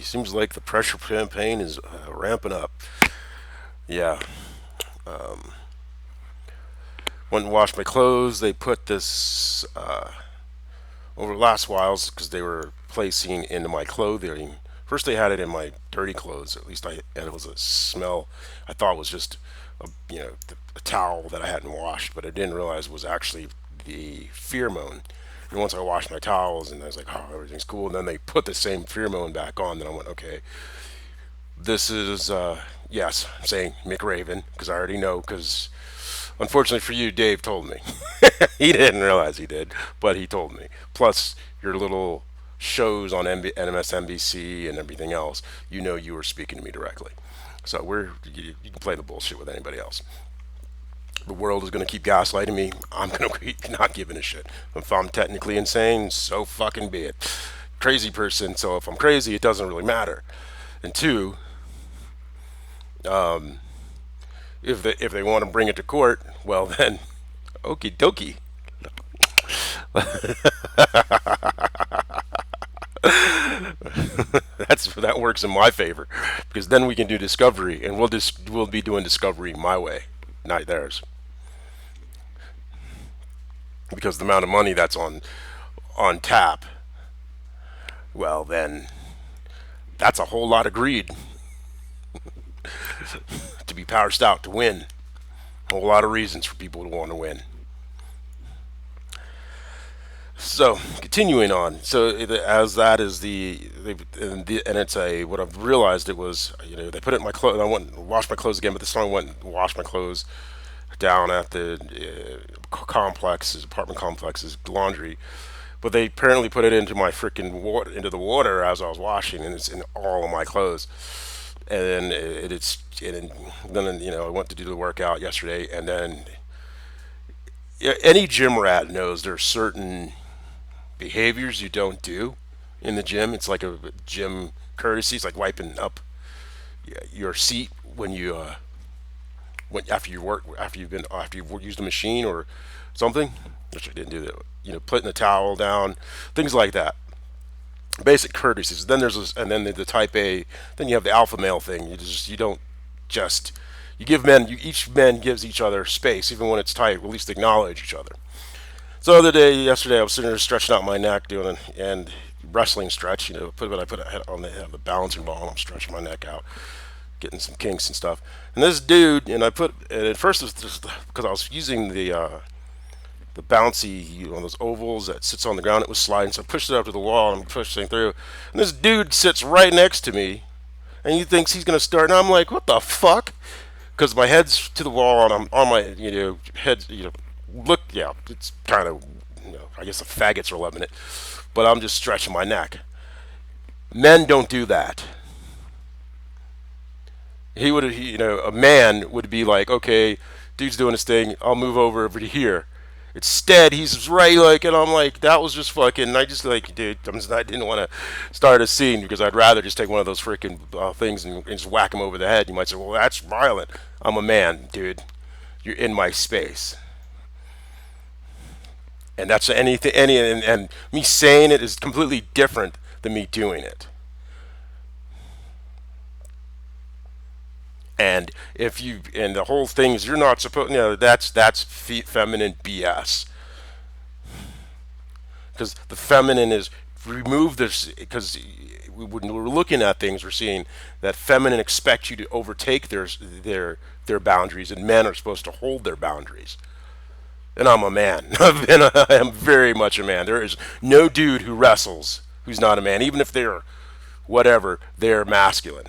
Seems like the pressure campaign is ramping up. Yeah. Went and washed my clothes. They put this over the last whiles because they were placing into my clothing. First, they had it in my dirty clothes. At least and it was a smell. I thought was just a towel that I hadn't washed, but I didn't realize it was actually the pheromone. And once I washed my towels, and I was like, oh, everything's cool. And then they put the same pheromone back on. Then I went, okay, this is yes, I'm saying McRaven because I already know. Because unfortunately for you, Dave told me. He didn't realize he did, but he told me. Plus your little shows on MSNBC and everything else, you were speaking to me directly. So you can play the bullshit with anybody else. The world is going to keep gaslighting me. I'm going to keep not giving a shit. If I'm technically insane, so fucking be it. Crazy person, so if I'm crazy, it doesn't really matter. And two, if they want to bring it to court, well then, okie dokie. That works in my favor because then we can do discovery, and we'll be doing discovery my way, not theirs. Because the amount of money that's on tap, well then, that's a whole lot of greed to be power stout to win. A whole lot of reasons for people to want to win. So continuing on, so as that is and it's a what I've realized it was they put it in my clothes. I went and washed my clothes again, but this time I went and washed my clothes down at the apartment complex's laundry. But they apparently put it into my freaking water, into the water as I was washing, and it's in all of my clothes. And then then I went to do the workout yesterday, and then any gym rat knows there's certain behaviors you don't do in the gym. It's like a gym courtesy. It's like wiping up your seat when after you've used a machine or something, which I didn't do that. Putting the towel down, things like that. Basic courtesies. Then there's this, and then the type A. Then you have the alpha male thing. You don't just you give men. Each man gives each other space, even when it's tight. At least acknowledge each other. So yesterday, I was sitting there stretching out my neck doing and wrestling stretch. I put a head on the balancing ball, and I'm stretching my neck out, getting some kinks and stuff. And this dude, and at first it was just because I was using the bouncy, those ovals that sits on the ground. It was sliding, so I pushed it up to the wall and I'm pushing through. And this dude sits right next to me, and he thinks he's gonna start. And I'm like, what the fuck? Because my head's to the wall and I'm on my head. Look, yeah, it's kind of I guess the faggots are loving it, but I'm just stretching my neck. Men don't do that. A man would be like, okay, dude's doing his thing. I'll move over to here. Instead, he's right and I'm like, that was just fucking. And I just dude, I didn't want to start a scene because I'd rather just take one of those freaking things and just whack him over the head. You might say, well, that's violent. I'm a man, dude. You're in my space, and that's anything. And me saying it is completely different than me doing it. And the whole thing is you're not supposed. That's feminine BS. Because the feminine is remove this because when we're looking at things, we're seeing that feminine expects you to overtake their boundaries, and men are supposed to hold their boundaries. And I'm a man. I am very much a man. There is no dude who wrestles who's not a man, even if they're whatever. They're masculine.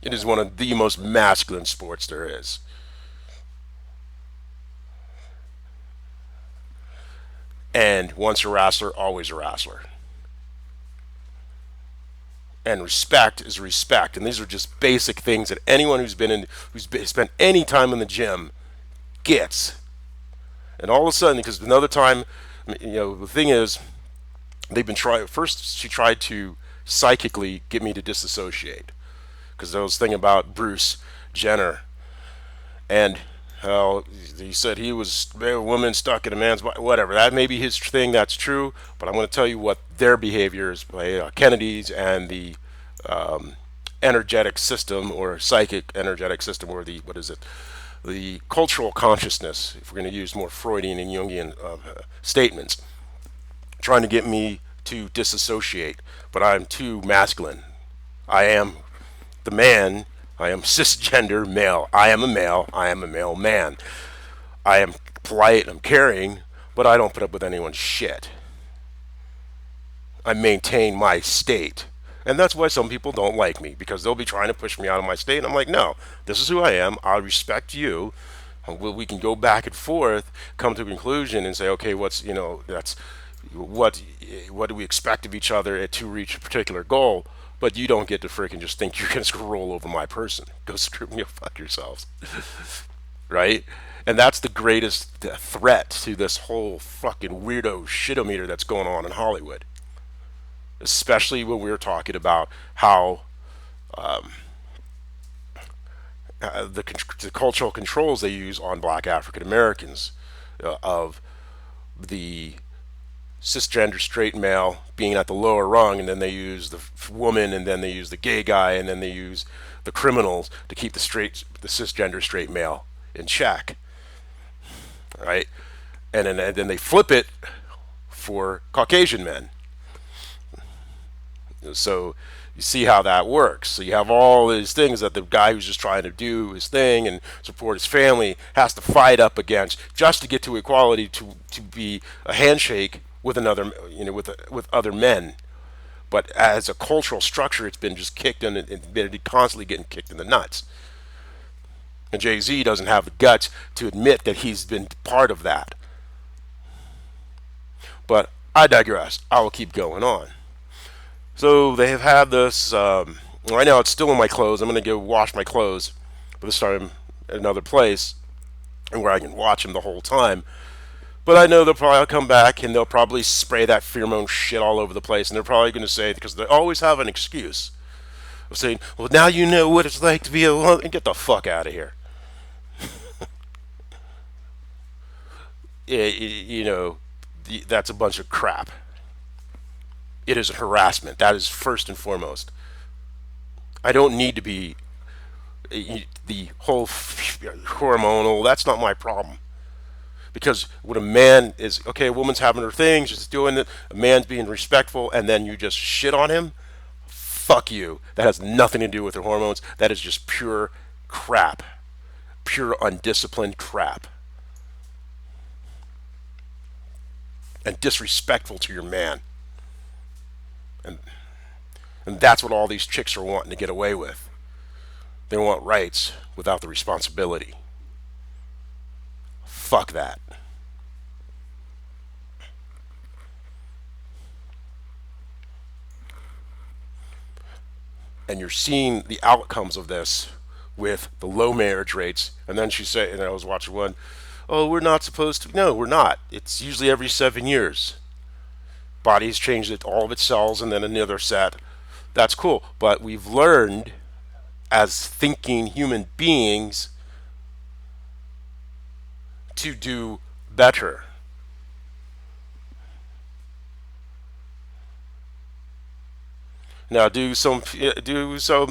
It is one of the most masculine sports there is. And once a wrestler, always a wrestler. And respect is respect. And these are just basic things that anyone spent any time in the gym gets. And all of a sudden, because another time, the thing is, they've been trying. First, she tried to psychically get me to disassociate, because there was thing about Bruce Jenner and how he said he was a woman stuck in a man's body. Whatever, that may be his thing. That's true. But I'm going to tell you what their behavior is by Kennedy's and the energetic system or psychic energetic system, or the, what is it, the cultural consciousness, if we're going to use more Freudian and Jungian statements, trying to get me to disassociate, but I'm too masculine. I am the man. I am cisgender male. I am a male. I am a male man. I am polite and I'm caring, but I don't put up with anyone's shit. I maintain my state. And that's why some people don't like me, because they'll be trying to push me out of my state. And I'm like, no, this is who I am. I respect you. We can go back and forth, come to a conclusion, and say, okay, what's, that's what do we expect of each other to reach a particular goal? But you don't get to freaking just think you're gonna roll over my person. Go screw me, fuck yourselves, right? And that's the greatest threat to this whole fucking weirdo shitometer that's going on in Hollywood, especially when we're talking about how the cultural controls they use on black African Americans, of the cisgender straight male being at the lower rung, and then they use the woman, and then they use the gay guy, and then they use the criminals to keep the cisgender straight male in check, right? And then they flip it for Caucasian men. So you see how that works. So you have all these things that the guy who's just trying to do his thing and support his family has to fight up against just to get to equality, to be a handshake with another, with other men. But as a cultural structure, it's been just kicked in, and been constantly getting kicked in the nuts. And Jay-Z doesn't have the guts to admit that he's been part of that. But I digress. I will keep going on. So they have had this. Right now, it's still in my clothes. I'm going to go wash my clothes, but this time at another place, and where I can watch them the whole time. But I know they'll probably come back and they'll probably spray that pheromone shit all over the place, and they're probably going to say, because they always have an excuse of saying, "Well, now you know what it's like to be alone," and get the fuck out of here. That's a bunch of crap. It is a harassment. That is first and foremost. I don't need to be the whole hormonal. That's not my problem. Because when a man is, okay, a woman's having her thing, she's doing it, a man's being respectful, and then you just shit on him, fuck you. That has nothing to do with the hormones. That is just pure crap. Pure undisciplined crap. And disrespectful to your man. And that's what all these chicks are wanting to get away with. They want rights without the responsibility. Fuck that. And you're seeing the outcomes of this with the low marriage rates. And then she said, and I was watching one, oh, we're not supposed to. No, we're not. It's usually every 7 years. Body's changed it, all of its cells, and then another set. That's cool. But we've learned as thinking human beings to do better. Now do some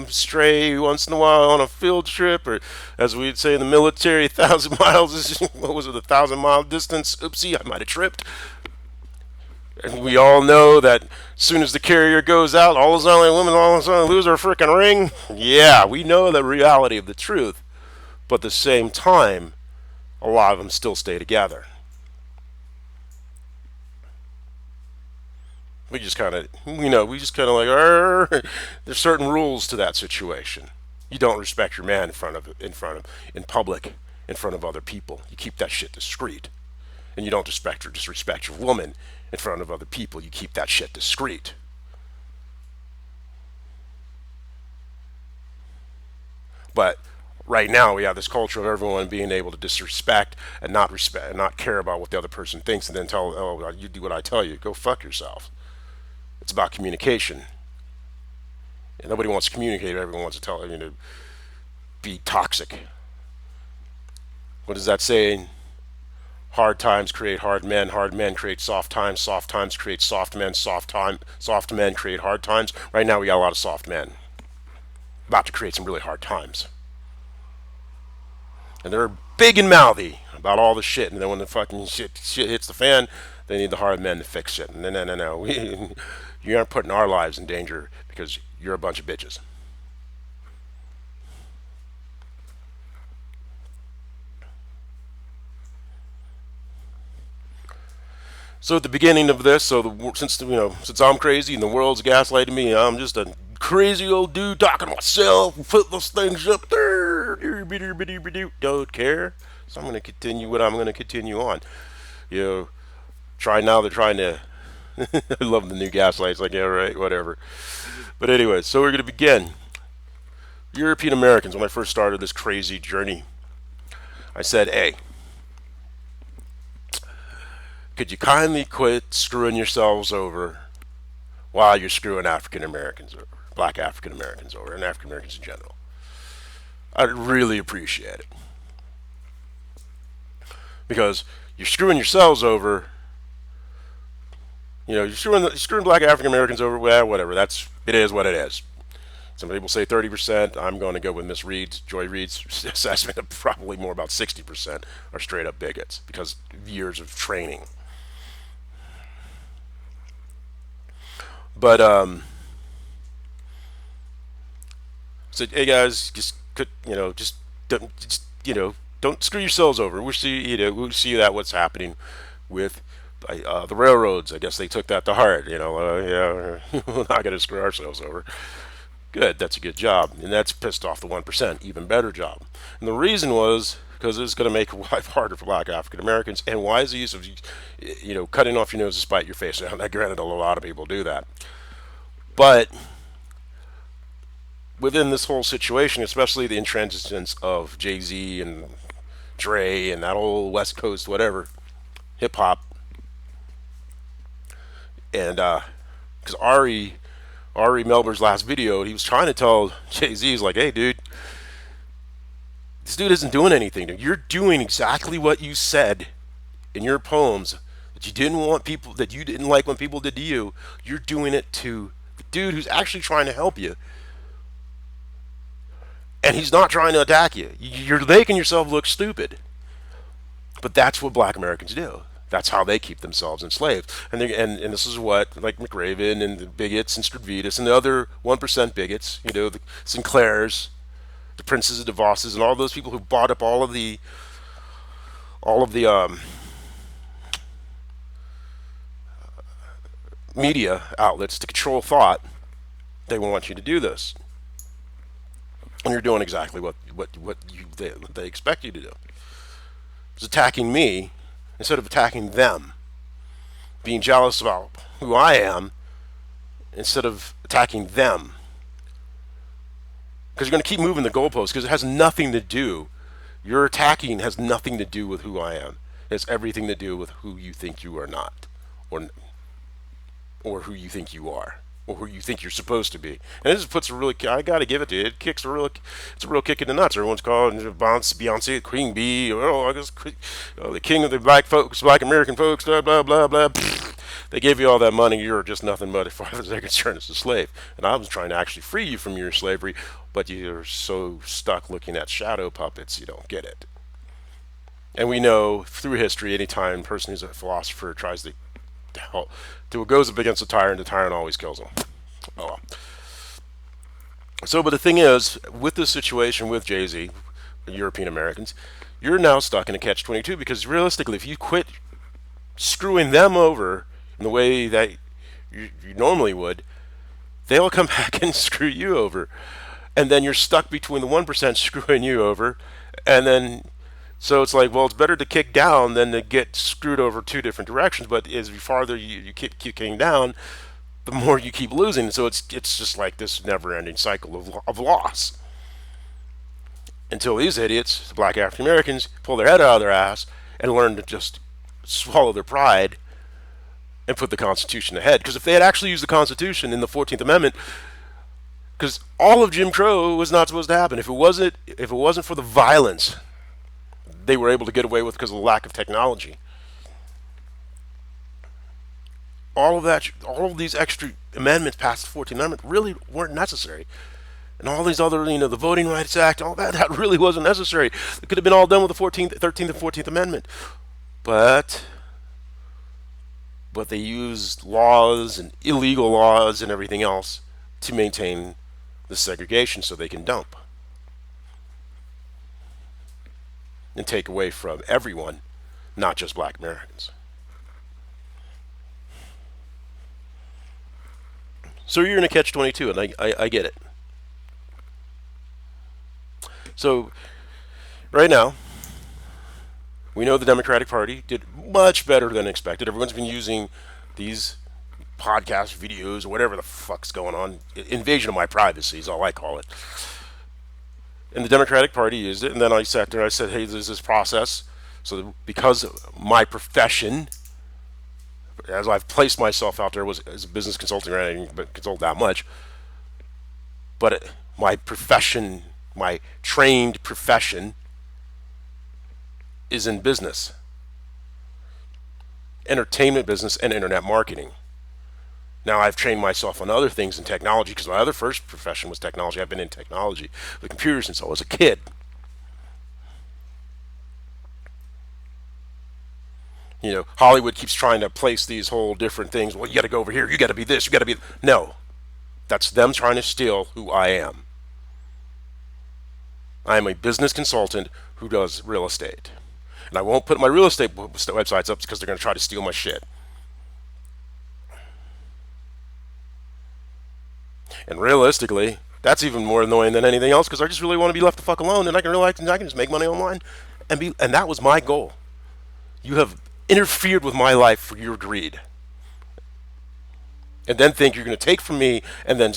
stray once in a while on a field trip, or as we'd say in the military, 1,000 miles is what was it, 1,000 mile distance? Oopsie, I might have tripped. And we all know that as soon as the carrier goes out, all of a sudden women all of a sudden lose her freaking ring. Yeah, we know the reality of the truth, but at the same time, a lot of them still stay together. We just kind of like, "Arr." There's certain rules to that situation. You don't respect your man in public, in front of other people. You keep that shit discreet. And you don't respect or disrespect your woman in front of other people. You keep that shit discreet. But right now we have this culture of everyone being able to disrespect and not respect and not care about what the other person thinks, and then tell, oh, you do what I tell you. Go fuck yourself. It's about communication. And nobody wants to communicate. Everyone wants to tell you to be toxic. What does that say? Hard times create hard men create soft times create soft men, soft men create hard times. Right now we got a lot of soft men. about to create some really hard times. And they're big and mouthy about all the shit. And then when the fucking shit hits the fan, they need the hard men to fix it. And no. You aren't putting our lives in danger because you're a bunch of bitches. So at the beginning of this, since I'm crazy and the world's gaslighting me, I'm just a crazy old dude talking to myself and put those things up there. Don't care. So I'm going to continue what I'm going to continue on. You know, they're trying to. I love the new gaslights. Like, yeah, right, whatever. But anyway, so we're going to begin. European Americans, when I first started this crazy journey, I said, hey, could you kindly quit screwing yourselves over while you're screwing African Americans over, black African Americans over, and African Americans in general? I'd really appreciate it. Because you're screwing yourselves over, you're screwing black African Americans over, well, whatever, it is what it is. Some people say 30%. I'm going to go with Miss Reed's, Joy Reed's assessment of probably more about 60% are straight up bigots because of years of training. But said, hey guys, don't screw yourselves over. We'll see that what's happening with the railroads. I guess they took that to heart. We're not going to screw ourselves over. Good, that's a good job, and that's pissed off the 1%. Even better job. And the reason was because it's going to make life harder for black African Americans. And why is the use of cutting off your nose to spite your face? Now, granted, a lot of people do that, but within this whole situation, especially the intransigence of Jay-Z and Dre and that whole West Coast whatever hip hop, and because Ari Melber's last video, he was trying to tell Jay-Z, he's like, hey dude, this dude isn't doing anything. You're doing exactly what you said in your poems that you didn't like when people did to you. You're doing it to the dude who's actually trying to help you. And he's not trying to attack you. You're making yourself look stupid. But that's what black Americans do. That's how they keep themselves enslaved. And this is what, like McRaven and the bigots and Stavridis and the other 1% bigots, the Sinclairs, the Princes of DeVosses, and all those people who bought up all of the media outlets to control thought. They want you to do this. And you're doing exactly what they expect you to do. It's attacking me instead of attacking them. Being jealous about who I am instead of attacking them. Because you're going to keep moving the goalposts because it has nothing to do. Your attacking has nothing to do with who I am. It's everything to do with who you think you are not. Or who you think you are. Or who you think you're supposed to be. And it just puts I gotta give it to you, it's a real kick in the nuts. Everyone's calling Beyonce Queen Bee, I guess the king of the black folks, black American folks, blah, blah, blah, blah. They gave you all that money, you're just nothing but, as far as they're concerned, as a slave. And I was trying to actually free you from your slavery, but you're so stuck looking at shadow puppets, you don't get it. And we know, through history, any time a person who's a philosopher tries to goes up against the tyrant always kills him. Oh well. So, but the thing is, with this situation with Jay-Z, European Americans, you're now stuck in a catch-22 because realistically, if you quit screwing them over in the way that you normally would, they'll come back and screw you over. And then you're stuck between the 1% screwing you over, and then so it's like, well, it's better to kick down than to get screwed over two different directions. But as farther you keep kicking down, the more you keep losing. So it's just like this never-ending cycle of loss. Until these idiots, the black African Americans, pull their head out of their ass and learn to just swallow their pride and put the Constitution ahead. Because if they had actually used the Constitution in the 14th Amendment, because all of Jim Crow was not supposed to happen. If it wasn't for the violence they were able to get away with because of the lack of technology. All of these extra amendments past the 14th Amendment really weren't necessary. and all these other, the Voting Rights Act, all that, that really wasn't necessary. It could have been all done with the 14th, 13th, and 14th Amendment. But they used laws and illegal laws and everything else to maintain the segregation so they can dump and take away from everyone, not just black Americans. So you're in a catch-22, and I get it. So right now, we know the Democratic Party did much better than expected. Everyone's been using these podcast videos or whatever the fuck's going on. Invasion of my privacy is all I call it. And the Democratic Party used it, and then I sat there and I said, hey, there's this process. So because my profession, as I've placed myself out there, was as a business consulting, right? I didn't consult that much. But my profession, my trained profession, is in business, entertainment business, and internet marketing. Now I've trained myself on other things in technology because my other first profession was technology. I've been in technology with computers since I was a kid. Hollywood keeps trying to place these whole different things. Well, you got to go over here. You got to be this. You got to be. No, that's them trying to steal who I am. I am a business consultant who does real estate. And I won't put my real estate websites up because they're going to try to steal my shit. And realistically, that's even more annoying than anything else because I just really want to be left the fuck alone and I can realize I can just make money online. And that was my goal. You have interfered with my life for your greed. And then think you're going to take from me and then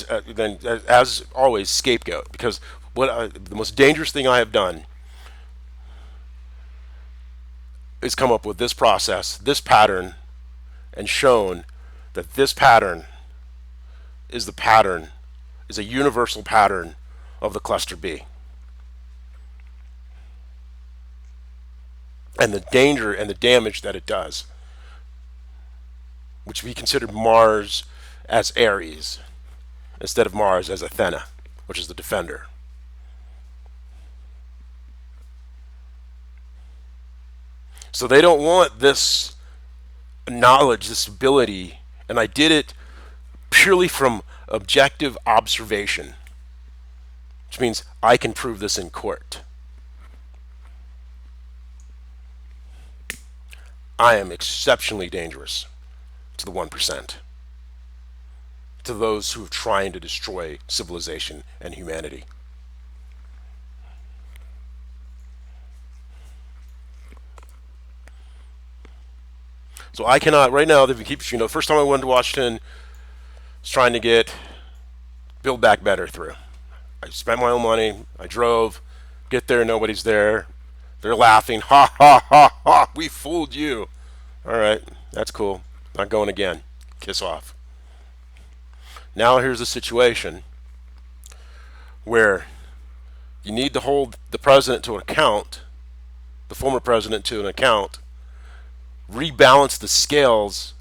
as always, scapegoat. Because the most dangerous thing I have done is come up with this process, this pattern, and shown that this pattern is a universal pattern of the cluster B. And the danger and the damage that it does, which we consider Mars as Ares instead of Mars as Athena, which is the defender. So they don't want this knowledge, this ability, and I did it purely from objective observation, which means I can prove this in court. I am exceptionally dangerous to the 1%, to those who are trying to destroy civilization and humanity. So I cannot, right now, the first time I went to Washington, I was trying to get Build Back Better through. I spent my own money, I drove, get there, nobody's there. They're laughing, ha ha ha ha, we fooled you. All right, that's cool, not going again, kiss off. Now here's a situation where you need to hold the president to account, the former president to an account, rebalance the scales,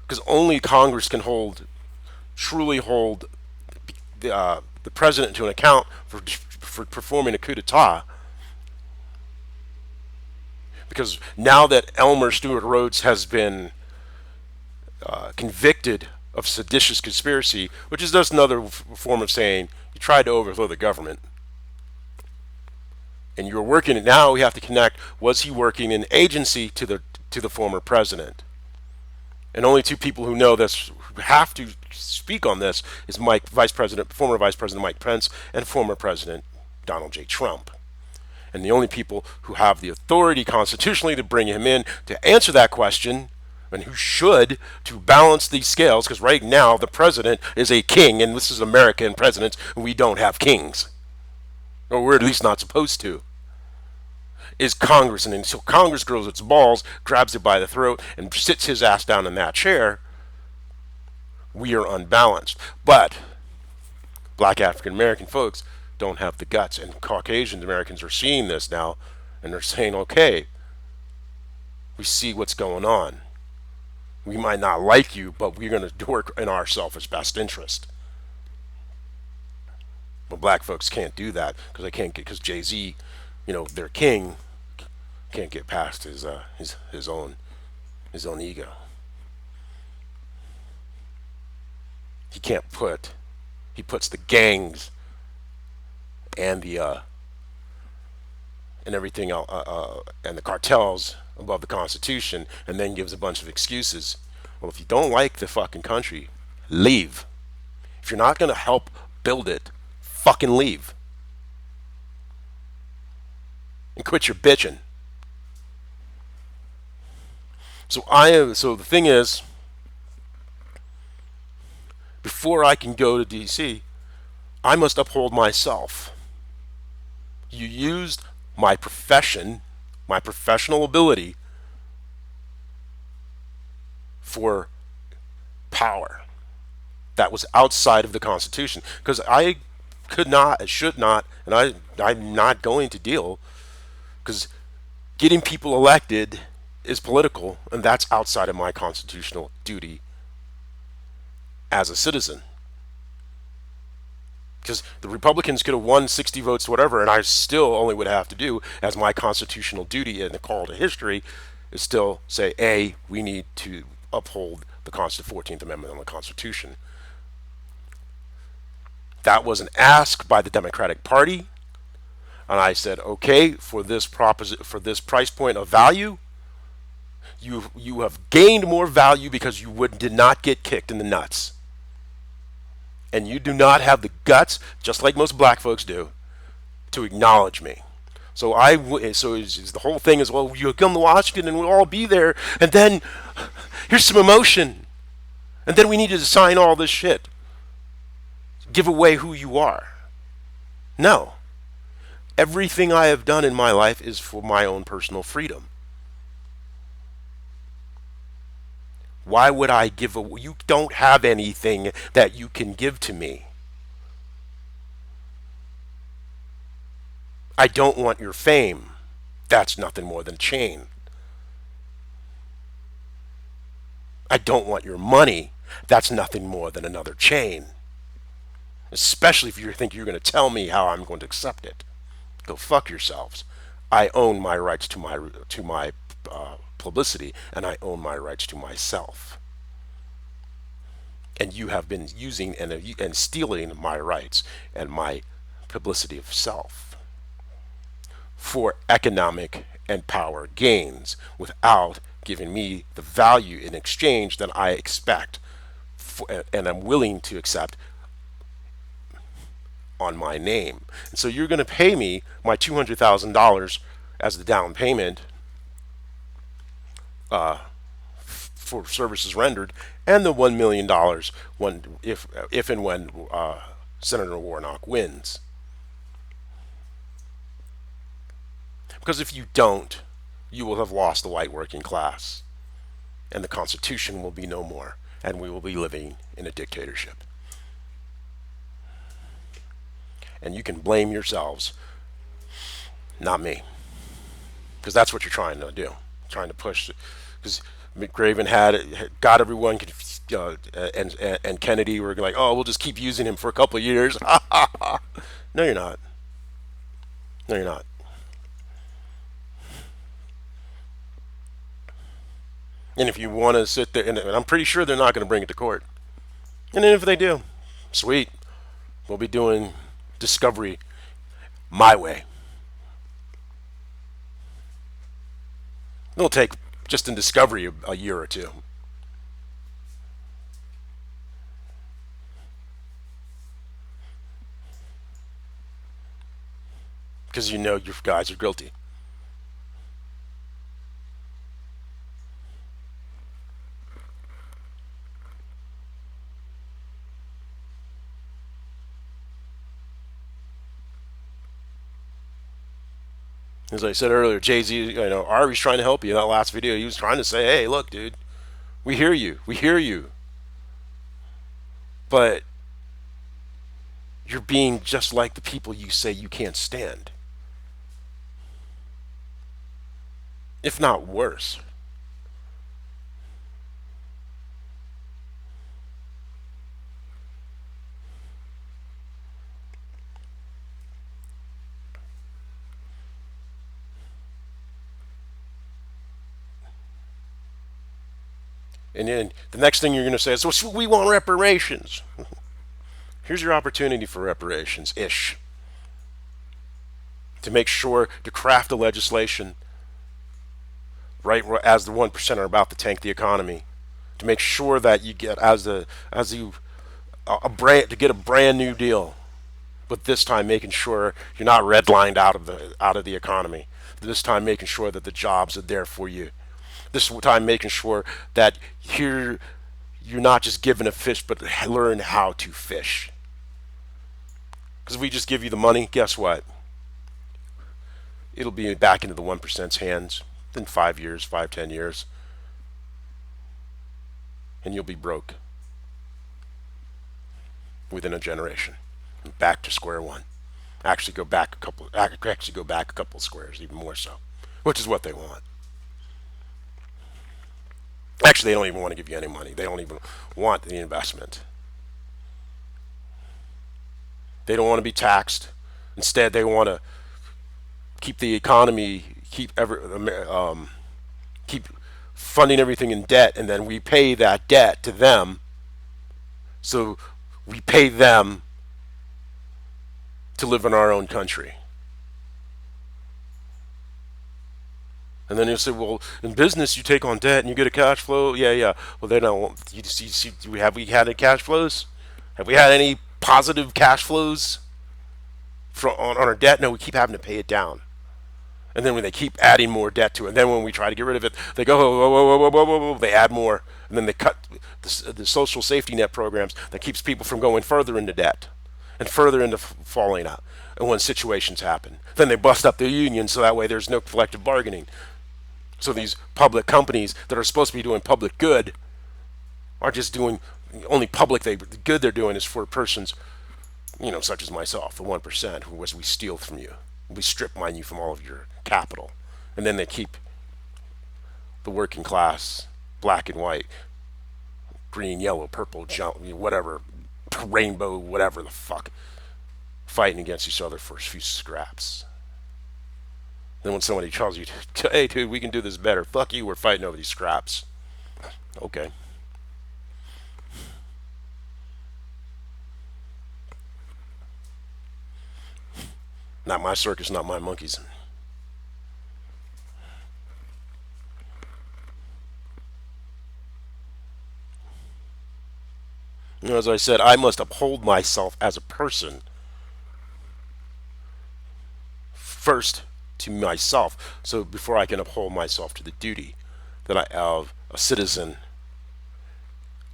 because only Congress can truly hold the president to an account for performing a coup d'etat. Because now that Elmer Stewart Rhodes has been convicted of seditious conspiracy, which is just another form of saying you tried to overthrow the government, and you're working it now, we have to connect, was he working in agency to the former president? And only two people who know this, who have to speak on this, is former Vice President Mike Pence and former President Donald J. Trump. And the only people who have the authority constitutionally to bring him in to answer that question, and who should, to balance these scales, because right now the president is a king, and this is America and presidents, and we don't have kings. Or we're at least not supposed to, is Congress. And until Congress grows its balls, grabs it by the throat, and sits his ass down in that chair, we are unbalanced. But black African American folks don't have the guts, and Caucasian Americans are seeing this now, and they're saying, okay, we see what's going on. We might not like you, but we're going to work in our selfish best interest. Well, black folks can't do that because they can't get because Jay-Z, their king, can't get past his own ego. He can't put he puts the gangs and the and everything and the cartels above the Constitution, and then gives a bunch of excuses. Well, if you don't like the fucking country, leave. If you're not gonna help build it, fucking leave and quit your bitching. So the thing is, before I can go to DC, I must uphold myself. You used my profession, my professional ability for power that was outside of the Constitution. Because I could not, should not, and I'm not going to deal, because getting people elected is political, and that's outside of my constitutional duty as a citizen. Because the Republicans could have won 60 votes to whatever, and I still only would have to do, as my constitutional duty and the call to history, is still say, A, we need to uphold the 14th Amendment on the Constitution. That was an ask by the Democratic Party, and I said, okay, for this price point of value, you have gained more value because you did not get kicked in the nuts. And you do not have the guts, just like most black folks do, to acknowledge me. So the whole thing is, well, you come to Washington and we'll all be there, and then here's some emotion, and then we need to sign all this shit. Give away who you are. No. Everything I have done in my life is for my own personal freedom. Why would I give away? You don't have anything that you can give to me. I don't want your fame. That's nothing more than chain. I don't want your money. That's nothing more than another chain. Especially if you think you're going to tell me how I'm going to accept it. Go fuck yourselves. I own my rights to my publicity, and I own my rights to myself. And you have been using and stealing my rights and my publicity of self for economic and power gains without giving me the value in exchange that I expect and I'm willing to accept on my name. And so you're going to pay me my $200,000 as the down payment for services rendered, and the $1 million if and when Senator Warnock wins. Because if you don't, you will have lost the white working class, and the Constitution will be no more, and we will be living in a dictatorship. And you can blame yourselves, not me, because that's what you're trying to do, trying to push. Because McRaven got everyone, and Kennedy were like, oh, we'll just keep using him for a couple of years. No, you're not. No, you're not. And if you want to sit there, and I'm pretty sure they're not going to bring it to court. And then if they do, sweet, we'll be doing discovery my way. It'll take just in discovery a year or two. Because you know your guys are guilty. As I said earlier, Jay-Z, Ari's trying to help you in that last video. He was trying to say, hey, look, dude, we hear you. We hear you. But you're being just like the people you say you can't stand. If not worse. And then the next thing you're going to say is, well, we want reparations. Here's your opportunity for reparations, ish. To make sure to craft the legislation right as the 1% are about to tank the economy. To make sure that you get a brand to get a brand new deal, but this time making sure you're not redlined out of the economy. This time making sure that the jobs are there for you. This time making sure that here you're not just given a fish, but learn how to fish. Because if we just give you the money, guess what? It'll be back into the 1%'s hands in 5 years, 10 years, and you'll be broke within a generation. Back to square one. Actually go back a couple of squares, even more so, which is what they want. Actually, they don't even want to give you any money. They don't even want the investment. They don't want to be taxed. Instead, they want to keep the economy, keep funding everything in debt, and then we pay that debt to them. So we pay them to live in our own country. And then you'll say, well, in business, you take on debt and you get a cash flow. Yeah, yeah. Well, they don't. Have we had any cash flows? Have we had any positive cash flows on our debt? No, we keep having to pay it down. And then when they keep adding more debt to it, and then when we try to get rid of it, they go, whoa, whoa, whoa, whoa, whoa, whoa, whoa, they add more. And then they cut the social safety net programs that keeps people from going further into debt and further into falling out. And when situations happen, then they bust up the unions so that way there's no collective bargaining. So these public companies that are supposed to be doing public good are just doing only the good they're doing is for persons, such as myself, the 1%, who we steal from you. We strip mine you from all of your capital. And then they keep the working class, black and white, green, yellow, purple, whatever, rainbow, whatever the fuck, fighting against each other for a few scraps. Then when somebody tells you, hey, dude, we can do this better, fuck you, we're fighting over these scraps. Okay. Not my circus, not my monkeys. As I said, I must uphold myself as a person first to myself, so before I can uphold myself to the duty that I have a citizen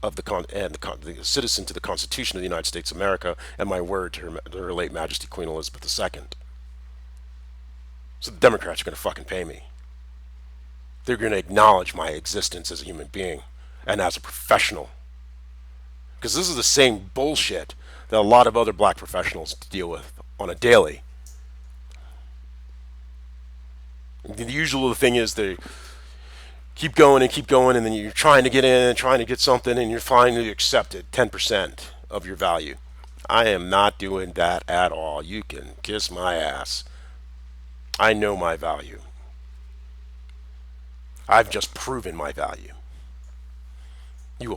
of the citizen to the Constitution of the United States of America, and my word to her late Majesty Queen Elizabeth II. So the Democrats are going to fucking pay me. They're going to acknowledge my existence as a human being and as a professional. Because this is the same bullshit that a lot of other black professionals deal with on a daily. The usual thing is they keep going, and then you're trying to get in and trying to get something, and you're finally accepted 10% of your value. I am not doing that at all. You can kiss my ass. I know my value. I've just proven my value. You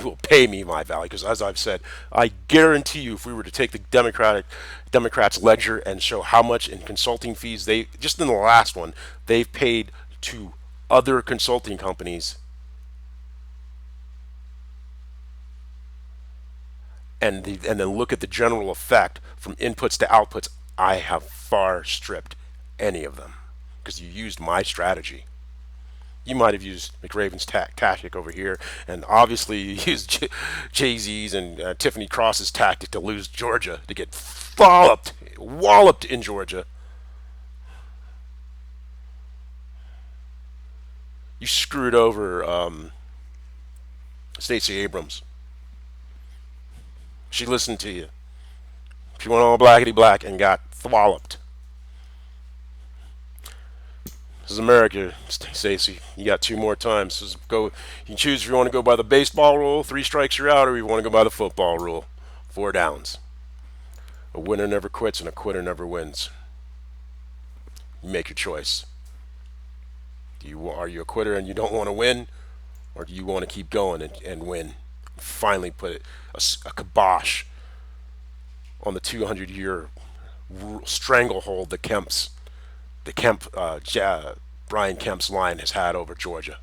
will pay me my value, because as I've said, I guarantee you, if we were to take the Democrats' ledger and show how much in consulting fees they just in the last one they've paid to other consulting companies, and then look at the general effect from inputs to outputs, I have far stripped any of them, because you used my strategy. You might have used McRaven's tactic over here, and obviously you used Jay-Z's and Tiffany Cross's tactic to lose Georgia, to get walloped in Georgia. You screwed over Stacey Abrams. She listened to you. She went all blackety black and got walloped. This is America, Stacey. You got 2 more times. So go. You can choose if you want to go by the baseball rule, 3 strikes you're out, or you want to go by the football rule, 4 downs. A winner never quits and a quitter never wins. You make your choice. Are you a quitter and you don't want to win, or do you want to keep going and win? Finally put a kibosh on the 200-year stranglehold the Kemp, Brian Kemp's line has had over Georgia.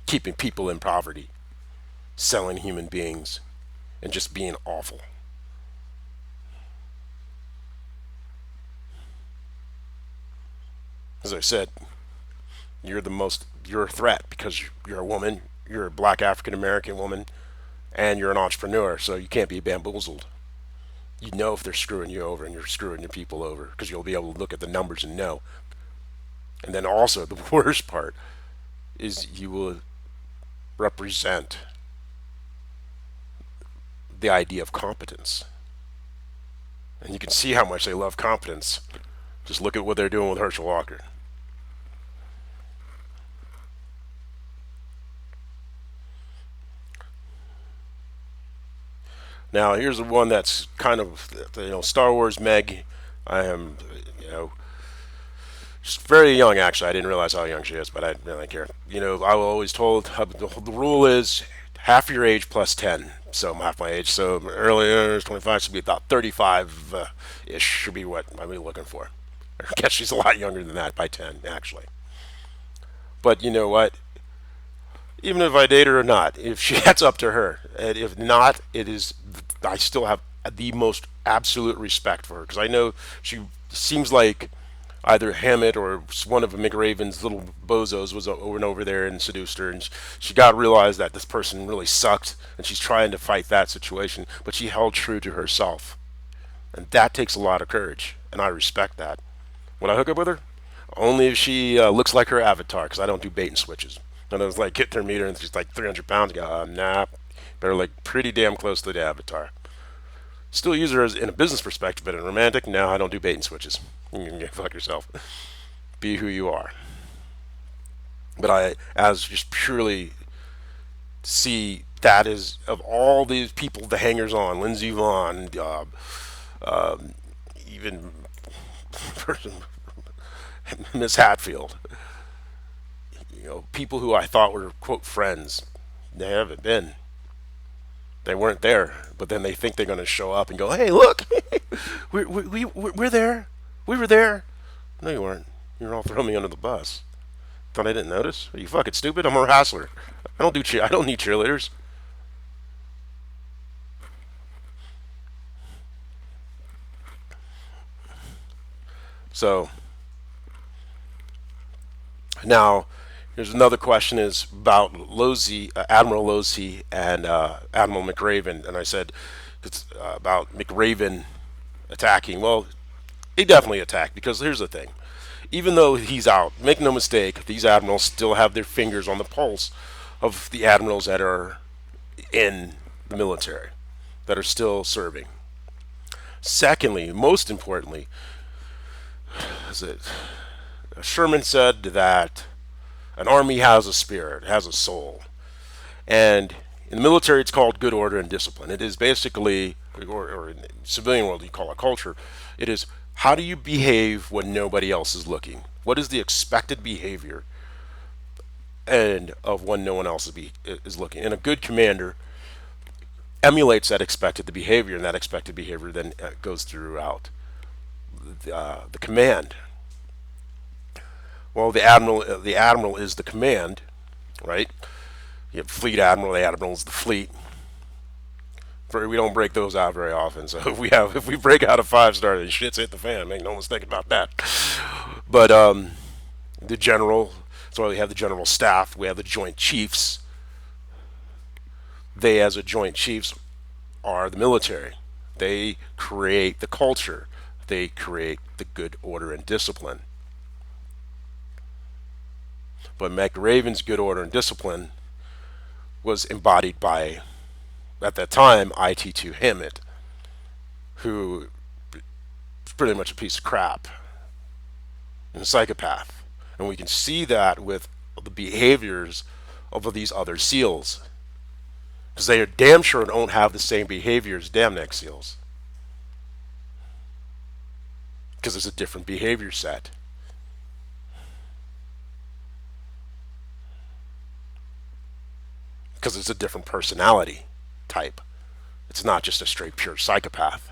Keeping people in poverty, selling human beings, and just being awful. As I said, you're a threat because you're a woman, you're a black African American woman, and you're an entrepreneur, so you can't be bamboozled. You know if they're screwing you over and you're screwing your people over because you'll be able to look at the numbers and know. And then also, the worst part is you will represent the idea of competence. And you can see how much they love competence. Just look at what they're doing with Herschel Walker. Now, here's the one that's kind of, Star Wars Meg. I am, she's very young, actually. I didn't realize how young she is, but I didn't really care. I was always told the rule is half your age plus 10. So I'm half my age. So earlier, 25 should be about 35 ish, should be what I'm looking for. I guess she's a lot younger than that by 10, actually. But you know what? Even if I date her or not, if she that's up to her. And if not, it is. I still have the most absolute respect for her because I know she seems like either Hammett or one of McRaven's little bozos was over and over there and seduced her, and she got to realize that this person really sucked, and she's trying to fight that situation, but she held true to herself, and that takes a lot of courage, and I respect that. Would I hook up with her? Only if she looks like her avatar, because I don't do bait and switches. And I was like, get her meter, and she's like 300 pounds. Go, nah, better like pretty damn close to the avatar. Still use her as in a business perspective, but in a romantic, no, I don't do bait and switches. You can go fuck yourself. Be who you are. But I, as just purely see that is of all these people, the hangers on, Lindsey Vaughn, even Miss Hatfield, people who I thought were quote friends, they haven't been. They weren't there, but then they think they're going to show up and go, "Hey, look, we're there. We were there." No, you weren't. You're all throwing me under the bus. Thought I didn't notice? Are you fucking stupid? I'm a wrestler. I don't need cheerleaders. So now, here's another question: is about Losey, Admiral Losey, and Admiral McRaven. And I said it's about McRaven attacking. Well, he definitely attacked because here's the thing: even though he's out, make no mistake, these admirals still have their fingers on the pulse of the admirals that are in the military, that are still serving. Secondly, most importantly, is it Sherman said that an army has a spirit, has a soul, and in the military it's called good order and discipline. It is basically, or in the civilian world you call it culture. It is how do you behave when nobody else is looking? What is the expected behavior and of when no one else is looking? And a good commander emulates that expected behavior, and that expected behavior then goes throughout the command. Well, the admiral is the command, right? You have fleet admiral. The admiral is the fleet. We don't break those out very often. So if we break out a 5-star, then shit's hit the fan. Make no mistake about that. But the general. So we have the general staff. We have the joint chiefs. They, as a joint chiefs, are the military. They create the culture. They create the good order and discipline. But McRaven's good order and discipline was embodied by, at that time, IT2 Hammett, who is pretty much a piece of crap and a psychopath. And we can see that with the behaviors of these other SEALs. Because they are damn sure don't have the same behavior as damn neck SEALs. because it's a different behavior set. Because it's a different personality type. It's not just a straight pure psychopath.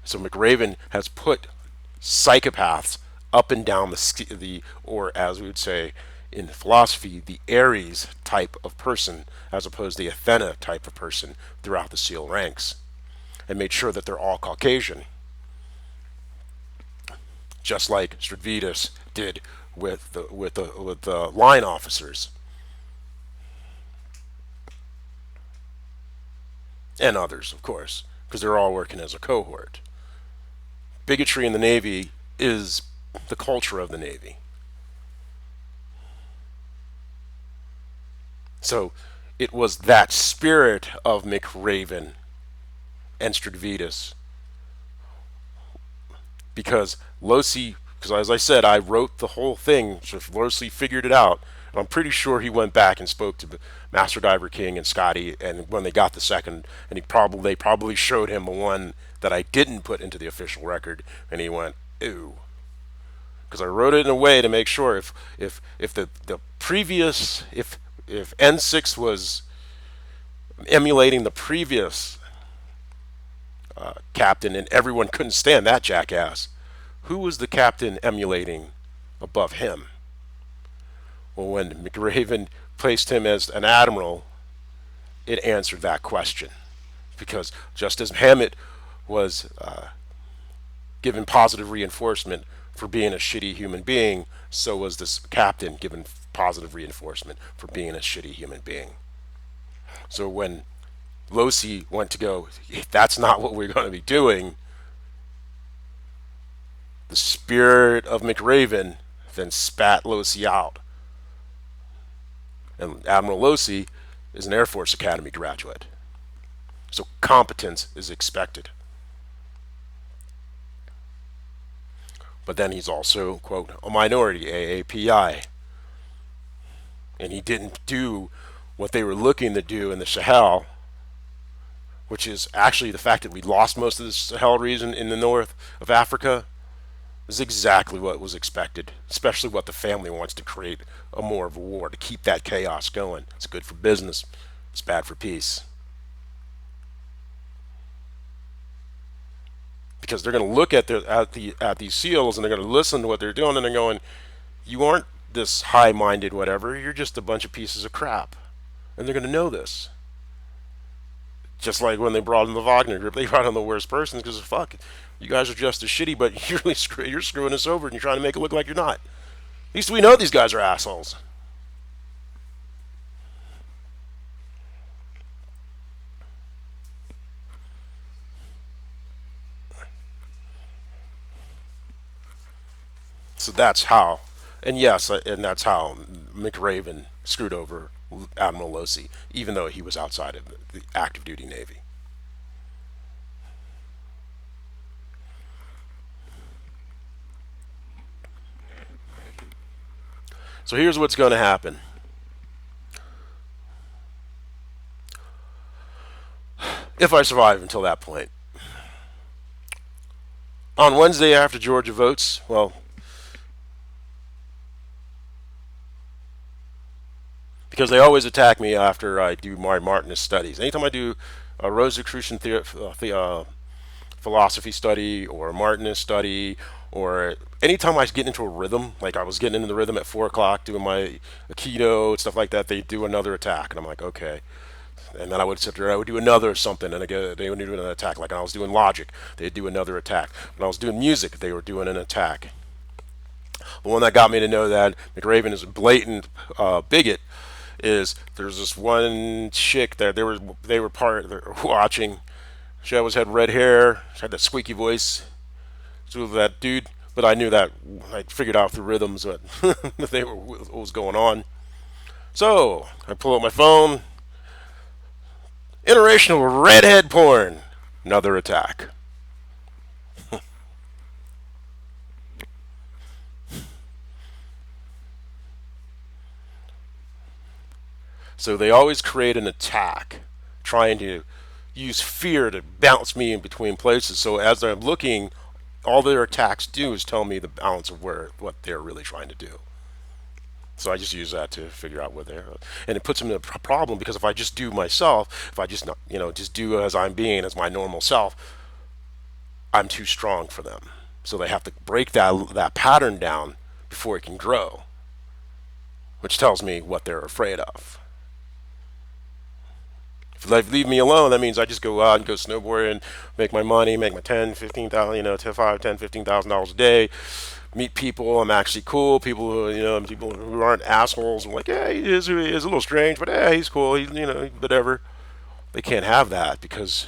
So McRaven has put psychopaths up and down or as we would say in philosophy, the Aries type of person, as opposed to the Athena type of person throughout the SEAL ranks, and made sure that they're all Caucasian, just like Strivitas did with the line officers and others, of course, because they're all working as a cohort. Bigotry in the Navy is the culture of the Navy. So it was that spirit of McRaven and Strivitas, because Losi, because as I said, I wrote the whole thing, so Losi figured it out. And I'm pretty sure he went back and spoke to Master Diver King and Scotty, and when they got the second, and they probably showed him the one that I didn't put into the official record, and he went, "Ew," because I wrote it in a way to make sure if the previous if N6 was emulating the previous captain, and everyone couldn't stand that jackass, who was the captain emulating above him? Well, when McRaven placed him as an admiral, it answered that question. Because just as Hammett was given positive reinforcement for being a shitty human being, so was this captain given positive reinforcement for being a shitty human being. So when Losi went to go, that's not what we're going to be doing, the spirit of McRaven then spat Losi out. And Admiral Losi is an Air Force Academy graduate. So competence is expected. But then he's also, quote, a minority, AAPI. And he didn't do what they were looking to do in the Sahel, which is actually the fact that we lost most of the Sahel region in the north of Africa, is exactly what was expected, especially what the family wants to create a more of a war, to keep that chaos going. It's good for business. It's bad for peace. Because they're going to look at these SEALs, and they're going to listen to what they're doing, and they're going, "You aren't this high-minded whatever. You're just a bunch of pieces of crap," and they're going to know this. Just like when they brought in the Wagner group, they brought in the worst persons because fuck, you guys are just as shitty, but you're screwing us over, and you're trying to make it look like you're not. At least we know these guys are assholes. So that's how, and yes, and that's how McRaven screwed over Admiral Losi, even though he was outside of the active duty Navy. So here's what's going to happen. If I survive until that point. On Wednesday after Georgia votes, well, because they always attack me after I do my Martinist studies. Anytime I do a Rosicrucian philosophy study or a Martinist study, or anytime I get into a rhythm, like I was getting into the rhythm at 4 o'clock doing my Aikido and stuff like that, they do another attack. And I'm like, okay. And then I would sit there, I would do another something, and again, they would do another attack. Like when I was doing logic, they'd do another attack. When I was doing music, they were doing an attack. The one that got me to know that McRaven is a blatant bigot is there's this one chick that they were watching. She always had red hair. She had that squeaky voice. So that dude, but I knew that I figured out the rhythms that what was going on. So I pull out my phone. Interracial redhead porn. Another attack. So they always create an attack, trying to use fear to bounce me in between places. So as I'm looking, all their attacks do is tell me the balance of where what they're really trying to do. So I just use that to figure out what they're, and it puts them in a problem because if I just do myself, if I just not, just do as I'm being as my normal self, I'm too strong for them. So they have to break that pattern down before it can grow, which tells me what they're afraid of. If they leave me alone, that means I just go out and go snowboard and make my money, make my 10, 15,000, to 5, 10, $15,000 a day. Meet people. I'm actually cool. People who, people who aren't assholes. I'm like, yeah, he is who he is. A little strange, but yeah, he's cool. He's, whatever. They can't have that because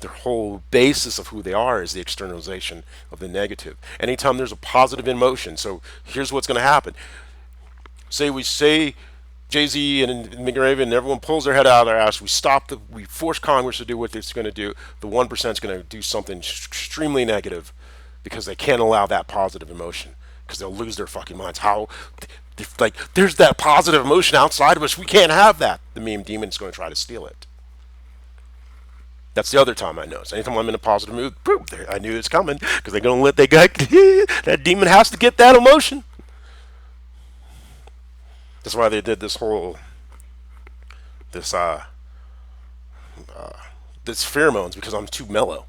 their whole basis of who they are is the externalization of the negative. Anytime there's a positive emotion, so here's what's going to happen. Say Jay-Z and McRaven and everyone pulls their head out of their ass. We force Congress to do what it's going to do. The 1% is going to do something extremely negative because they can't allow that positive emotion because they'll lose their fucking minds. Like, there's that positive emotion outside of us. We can't have that. The meme demon's going to try to steal it. That's the other time I notice. Anytime I'm in a positive mood, boom, I knew it's coming because they're going to that demon has to get that emotion. That's why they did this this this pheromones because I'm too mellow.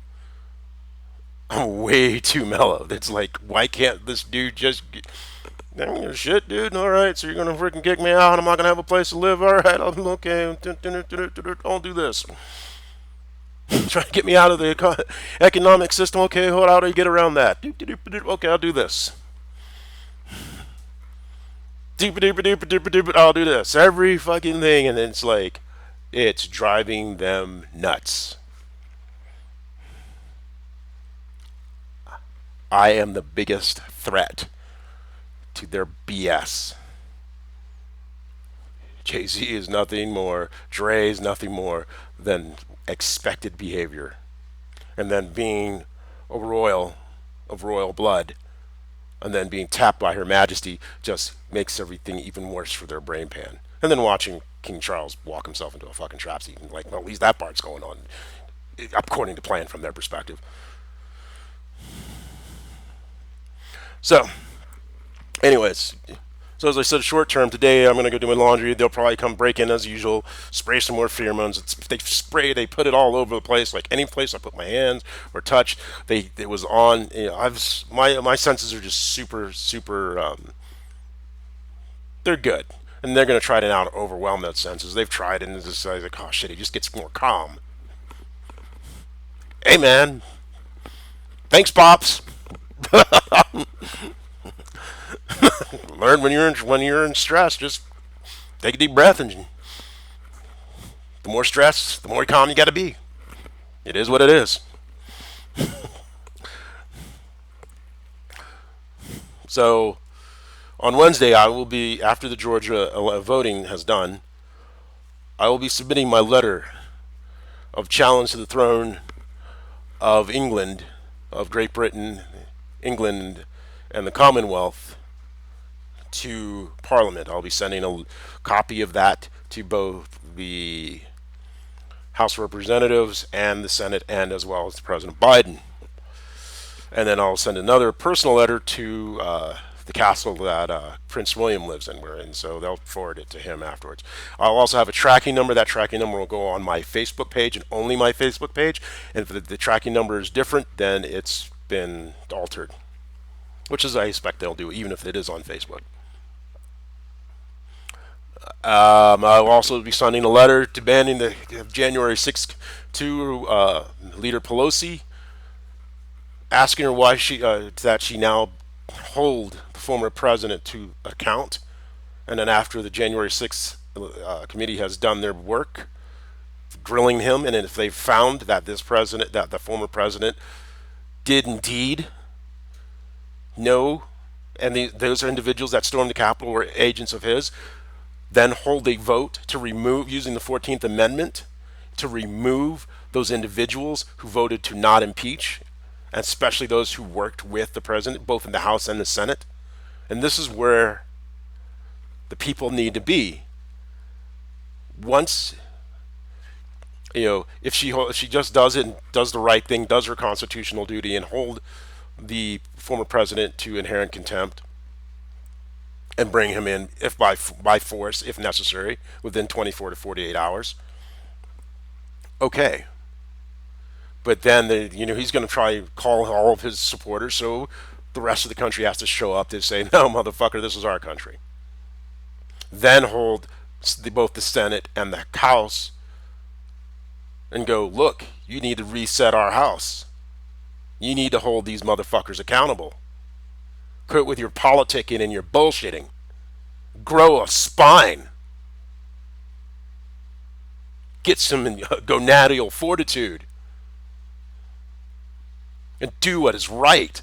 I'm way too mellow. It's like, why can't this dude just shit, dude? All right, so you're gonna freaking kick me out. I'm not gonna have a place to live. All right, I'm okay. I'll do this. Try to get me out of the economic system. Okay, how do you get around that? Okay, I'll do this. I'll do this. Every fucking thing, and it's like, it's driving them nuts. I am the biggest threat to their BS. Jay-Z is nothing more, Dre is nothing more than expected behavior. And then being a royal of royal blood and then being tapped by Her Majesty just makes everything even worse for their brain pan. And then watching King Charles walk himself into a fucking trap, even like, well, at least that part's going on according to plan from their perspective. So, anyways, so as I said, short term today, I'm gonna go do my laundry. They'll probably come break in as usual, spray some more pheromones. They put it all over the place, like any place I put my hands or touch. It was on. My senses are just super. They're good, and they're gonna try to now overwhelm those senses. They've tried, and it's just like, oh shit, he just gets more calm. Hey man, thanks, pops. Learn when you're in stress, just take a deep breath, and the more stress, the more calm you got to be. It is what it is. So on Wednesday, I will be, after the Georgia voting has done, I will be submitting my letter of challenge to the throne of England, of Great Britain, England, and the Commonwealth to Parliament. I'll be sending a copy of that to both the House of Representatives and the Senate, and as well as to President Biden. And then I'll send another personal letter to the castle that Prince William lives in, and so they'll forward it to him afterwards. I'll also have a tracking number. That tracking number will go on my Facebook page and only my Facebook page. And if the tracking number is different, then it's been altered, which is I expect they'll do, even if it is on Facebook. I'll also be sending a letter demanding the January 6th to Leader Pelosi, asking her why that she now hold the former president to account, and then after the January 6th committee has done their work, grilling him, and if they've found that the former president did indeed know, and those individuals that stormed the Capitol were agents of his, then hold a vote to remove, using the 14th Amendment, to remove those individuals who voted to not impeach, especially those who worked with the president, both in the House and the Senate. And this is where the people need to be. Once If she just does it and does the right thing, does her constitutional duty, and hold the former president to inherent contempt, and bring him in if by force if necessary within 24 to 48 hours. Okay, but then he's going to try to call all of his supporters, so the rest of the country has to show up to say, no, motherfucker, this is our country. Then hold both the Senate and the House and go, look, you need to reset our House. You need to hold these motherfuckers accountable. Quit with your politicking and your bullshitting. Grow a spine. Get some gonadial fortitude. And do what is right.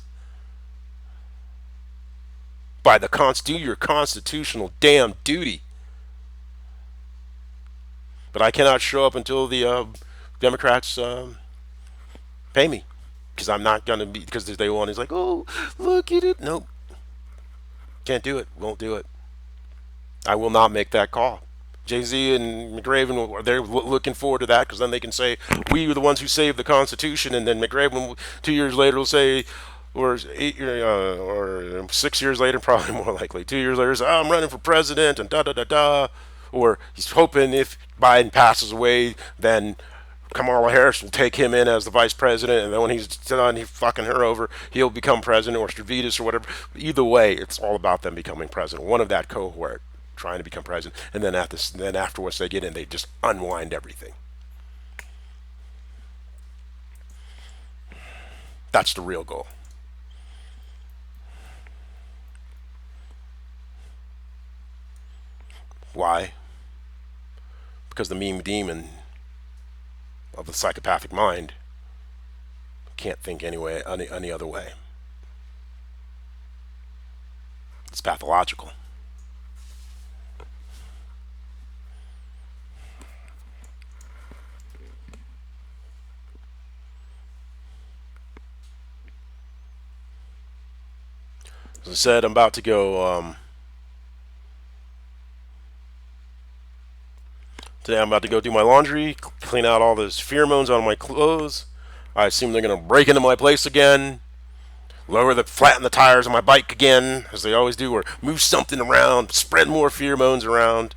Do your constitutional damn duty. But I cannot show up until the Democrats pay me, because I'm not gonna be, because they want. He's like, oh, look at it. Nope, can't do it. Won't do it. I will not make that call. Jay-Z and McRaven, they're looking forward to that, because then they can say, we were the ones who saved the Constitution, and then McRaven 2 years later will say, or 6 years later, probably more likely, 2 years later, say, oh, I'm running for president, and da-da-da-da. Or he's hoping if Biden passes away, then Kamala Harris will take him in as the vice president, and then when he's done, he's fucking her over, he'll become president, or Stavridis or whatever. Either way, it's all about them becoming president. One of that cohort trying to become president, and then then afterwards they get in, they just unwind everything. That's the real goal. Why? Because the meme demon of the psychopathic mind can't think any other way. It's pathological. As I said, I'm about to go. Today I'm about to go do my laundry, clean out all those pheromones on my clothes. I assume they're gonna break into my place again, flatten the tires on my bike again, as they always do, or move something around, spread more pheromones around.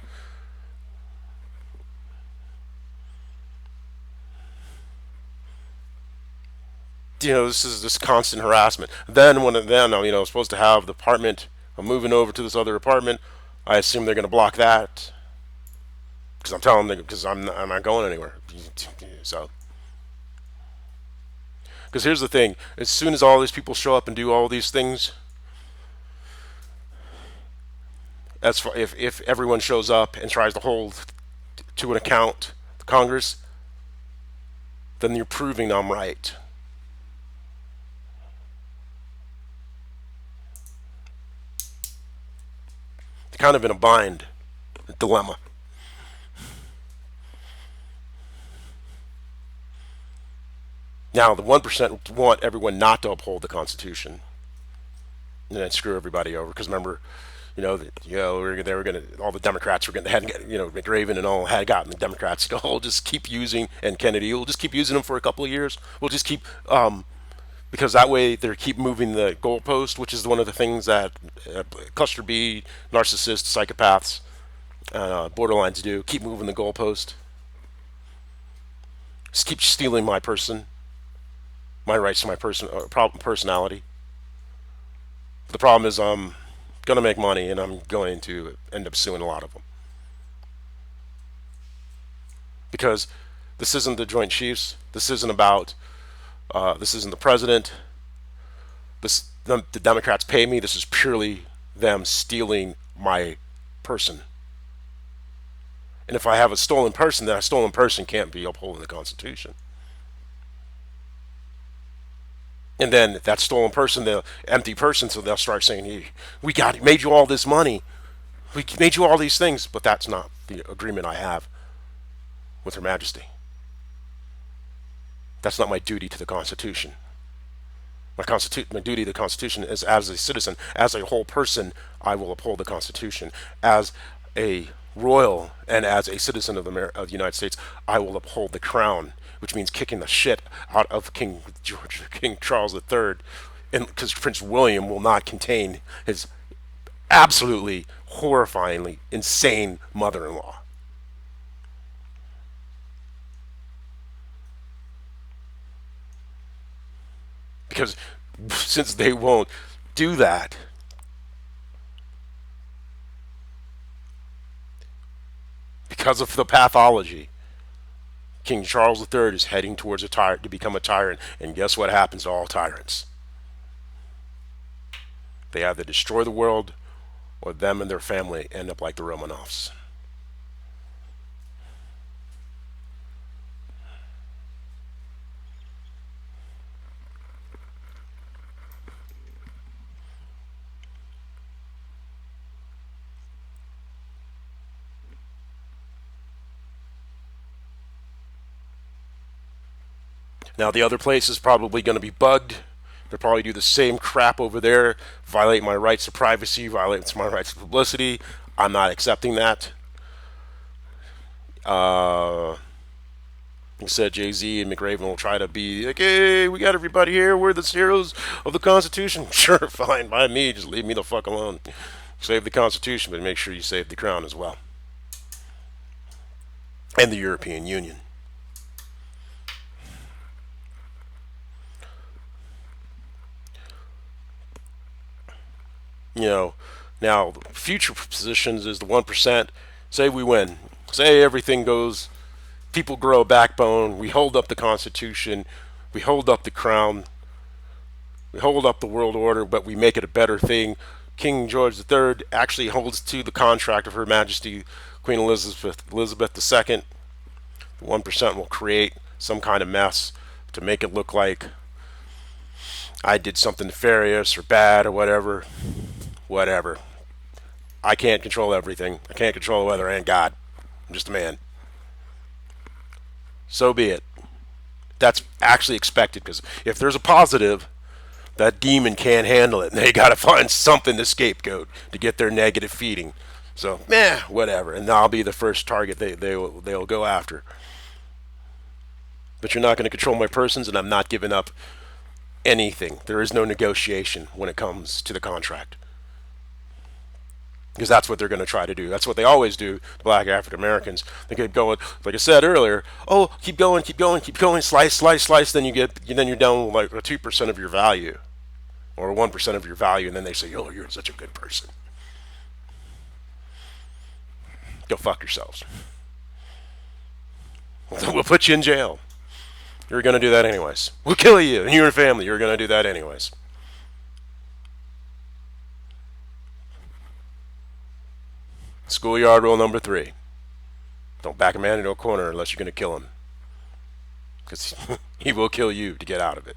This is this constant harassment. Then I'm supposed to have the apartment. I'm moving over to this other apartment. I assume they're gonna block that, because I'm telling them, because I'm not going anywhere. So, because here's the thing: as soon as all these people show up and do all these things, if everyone shows up and tries to hold to an account the Congress, then you're proving I'm right. They're kind of in a bind, a dilemma. Now, the 1% want everyone not to uphold the Constitution, and then screw everybody over. Because remember, they were going to, all the Democrats were going to, McRaven and all had gotten the Democrats to go, just keep using, and Kennedy, we'll just keep using them for a couple of years. We'll just keep, because that way they keep moving the goalpost, which is one of the things that cluster B, narcissists, psychopaths, borderlines do. Keep moving the goalpost. Just keep stealing my person. My rights to my personality. The problem is I'm going to make money, and I'm going to end up suing a lot of them. Because this isn't the Joint Chiefs. This isn't about, this isn't the president. The Democrats pay me. This is purely them stealing my person. And if I have a stolen person, then a stolen person can't be upholding the Constitution. And then that stolen person, the empty person, so they'll start saying, hey, made you all this money. We made you all these things, but that's not the agreement I have with Her Majesty. That's not my duty to the Constitution. My duty to the Constitution is, as a citizen, as a whole person, I will uphold the Constitution. As a royal and as a citizen of the United States, I will uphold the crown, which means kicking the shit out of King Charles III, and because Prince William will not contain his absolutely horrifyingly insane mother-in-law. Because since they won't do that, because of the pathology, King Charles III is heading towards a tyrant to become a tyrant. And guess what happens to all tyrants? They either destroy the world or them and their family end up like the Romanovs. Now, the other place is probably going to be bugged. They'll probably do the same crap over there, violate my rights to privacy, violate my rights to publicity. I'm not accepting that. Like I said, Jay-Z and McRaven will try to be like, hey, we got everybody here. We're the heroes of the Constitution. Sure, fine by me. Just leave me the fuck alone. Save the Constitution, but make sure you save the crown as well. And the European Union. You know, now future positions is the 1%. Say we win. Say everything goes, people grow a backbone. We hold up the Constitution. We hold up the crown. We hold up the world order, but we make it a better thing. King George III actually holds to the contract of Her Majesty Queen Elizabeth II. The 1% will create some kind of mess to make it look like I did something nefarious or bad or whatever. Whatever. I can't control everything. I can't control the weather and God. I'm just a man. So be it. That's actually expected because if there's a positive, that demon can't handle it, and they got to find something to scapegoat to get their negative feeding. So, whatever. And I'll be the first target they'll go after. But you're not going to control my persons, and I'm not giving up anything. There is no negotiation when it comes to the contract. Because that's what they're going to try to do. That's what they always do to black African Americans. They keep going, like I said earlier. Oh, keep going, keep going, keep going. Slice, slice, slice. Then you're down like 2% of your value, or 1% of your value, and then they say, "Oh, you're such a good person." Go fuck yourselves. We'll put you in jail. You're going to do that anyways. We'll kill you and your family. You're going to do that anyways. Schoolyard rule number 3. Don't back a man into a corner unless you're going to kill him. Because he will kill you to get out of it.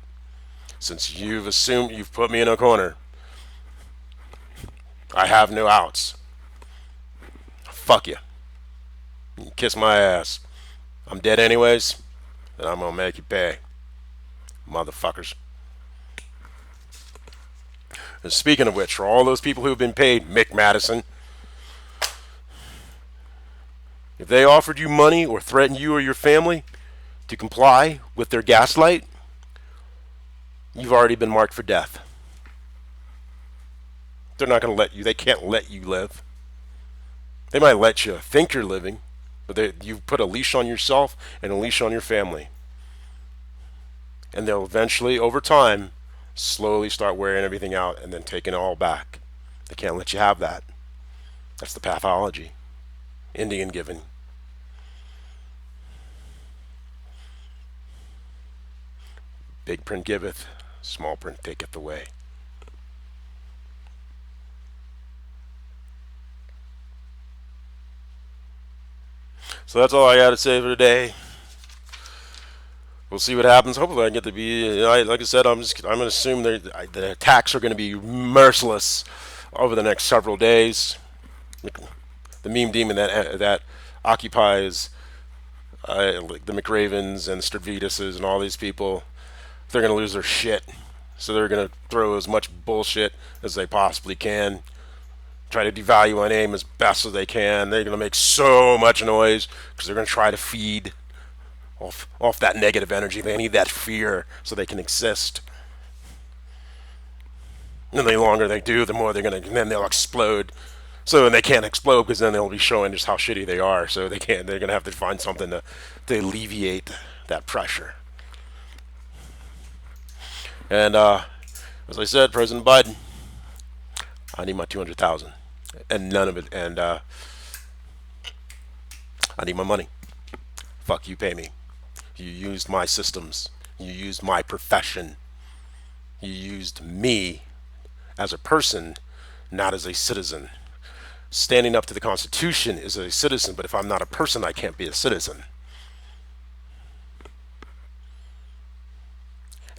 Since you've assumed you've put me in a corner, I have no outs. Fuck you. You kiss my ass. I'm dead anyways, and I'm going to make you pay. Motherfuckers. And speaking of which, for all those people who have been paid, Mick Madison, if they offered you money or threatened you or your family to comply with their gaslight, you've already been marked for death. They're not going to let you. They can't let you live. They might let you think you're living, but you've put a leash on yourself and a leash on your family. And they'll eventually, over time, slowly start wearing everything out and then taking it all back. They can't let you have that. That's the pathology. Indian giving. Big print giveth, small print taketh away. So that's all I got to say for today. We'll see what happens. Hopefully, I get to be. Like I said, I'm going to assume the attacks are going to be merciless over the next several days. The meme demon that occupies like the McRavens and the Stavriduses and all these people, they're going to lose their shit. So they're going to throw as much bullshit as they possibly can Try to devalue my name as best as they can. They're going to make so much noise because they're going to try to feed off that negative energy. They need that fear so they can exist. And the longer they do, the more they're going to, then they'll explode. So they can't explode because then they'll be showing just how shitty they are. So they can't. They're going to have to find something to alleviate that pressure. And as I said, President Biden, I need my 200,000, and none of it. And I need my money. Fuck you, pay me. You used my systems. You used my profession. You used me as a person, not as a citizen. Standing up to the Constitution is a citizen, but if I'm not a person, I can't be a citizen.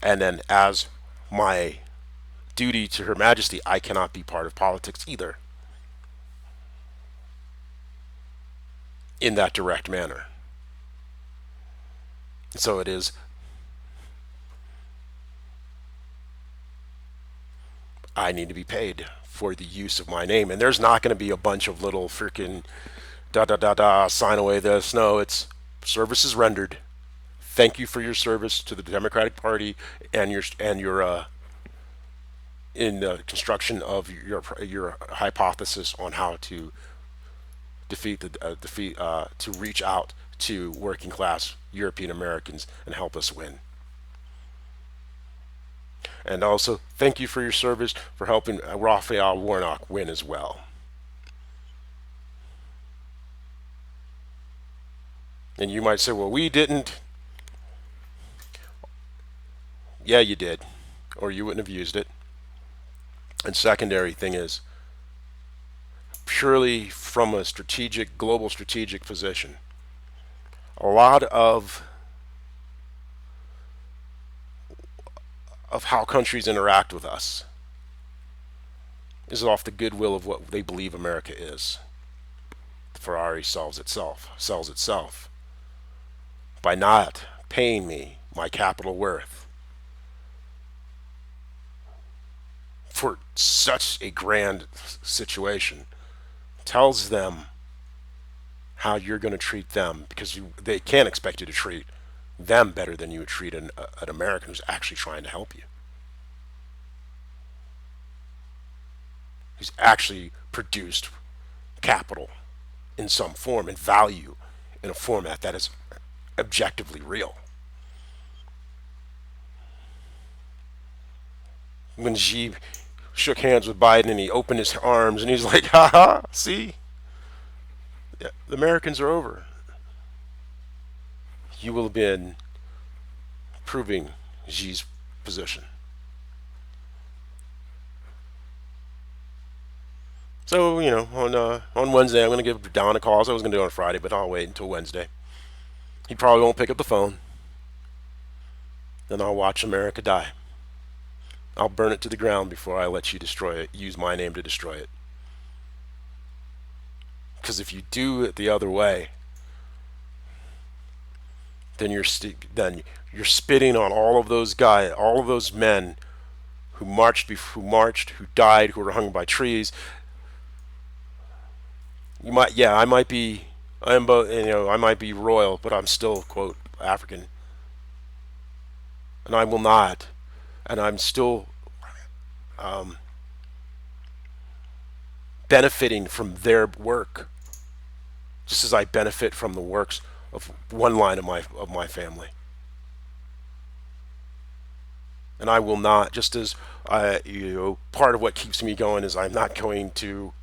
And then as my duty to Her Majesty, I cannot be part of politics either in that direct manner. So it is, I need to be paid for the use of my name. And there's not going to be a bunch of little freaking da da da da, sign away this. No, it's services rendered. Thank you for your service to the Democratic Party and your in the construction of your hypothesis on how to to reach out to working class European Americans and help us win. And also, thank you for your service for helping Raphael Warnock win as well. And you might say, well, we didn't. Yeah, you did, or you wouldn't have used it. And secondary thing is, purely from a global strategic position, a lot of how countries interact with us is off the goodwill of what they believe America is. The Ferrari sells itself by not paying me my capital worth for such a grand situation. Tells them how you're going to treat them, because they can't expect you to treat them better than you would treat an American who's actually trying to help you, who's actually produced capital in some form and value in a format that is objectively real. When Xi shook hands with Biden and he opened his arms and he's like, haha, see? Yeah, the Americans are over. You will have been proving Xi's position. So, on Wednesday, I'm going to give Don a call. So I was going to do it on Friday, but I'll wait until Wednesday. He probably won't pick up the phone. Then I'll watch America die. I'll burn it to the ground before I let you destroy it. Use my name to destroy it. Because if you do it the other way, then you're spitting on all of those guys, all of those men who marched, who died, who were hung by trees. I might be royal, but I'm still, quote, African. And I will not. And I'm still benefiting from their work, just as I benefit from the works of one line of my family. And I will not, just as part of what keeps me going is I'm not going to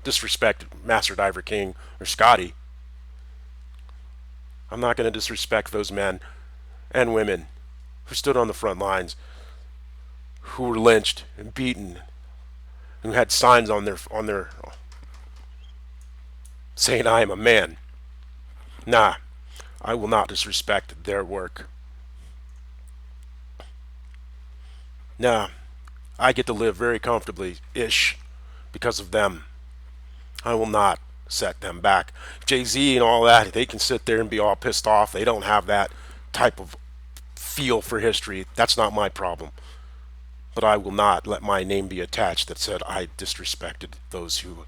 disrespect Master Diver King or Scotty. I'm not going to disrespect those men and women who stood on the front lines, who were lynched and beaten, who had signs on their saying, "I am a man." Nah, I will not disrespect their work. Nah, I get to live very comfortably-ish because of them. I will not set them back. Jay-Z and all that, they can sit there and be all pissed off. They don't have that type of feel for history. That's not my problem. But I will not let my name be attached that said I disrespected those who,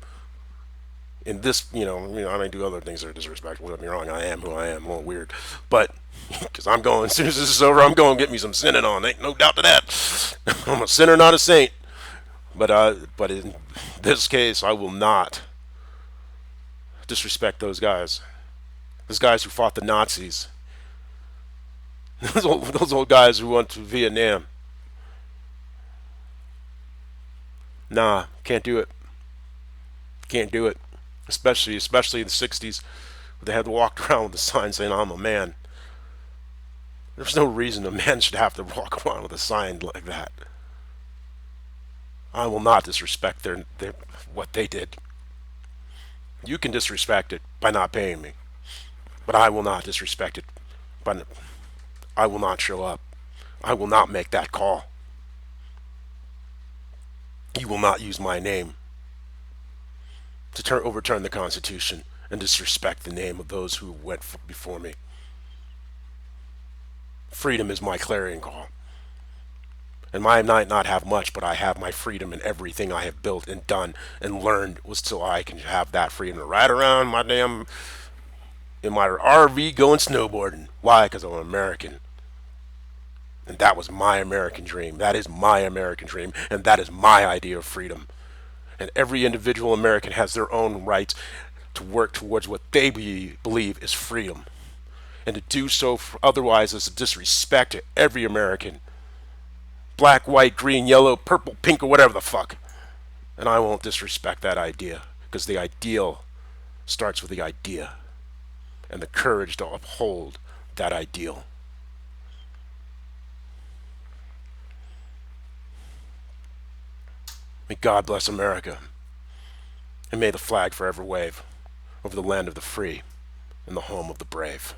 in this, I may do other things that are disrespectful. Don't get me wrong, I am who I am, a little weird. But, because I'm going, as soon as this is over, I'm going to get me some sinning on. Ain't no doubt to that. I'm a sinner, not a saint. But in this case, I will not disrespect those guys. Those guys who fought the Nazis. Those old guys who went to Vietnam. Nah, can't do it. Can't do it. Especially in the '60s, they had to walk around with a sign saying "I'm a man." There's no reason a man should have to walk around with a sign like that. I will not disrespect their what they did. You can disrespect it by not paying me, but I will not disrespect it. But I will not show up. I will not make that call. You will not use my name to overturn the Constitution and disrespect the name of those who went before me. Freedom is my clarion call. And I might not have much, but I have my freedom in everything I have built and done and learned was till I can have that freedom to ride around in my RV going snowboarding. Why? Because I'm an American. And that was my American dream. That is my American dream. And that is my idea of freedom. And every individual American has their own rights to work towards what they believe is freedom. And to do so otherwise is a disrespect to every American. Black, white, green, yellow, purple, pink, or whatever the fuck. And I won't disrespect that idea. Because the ideal starts with the idea. And the courage to uphold that ideal. May God bless America, and may the flag forever wave over the land of the free and the home of the brave.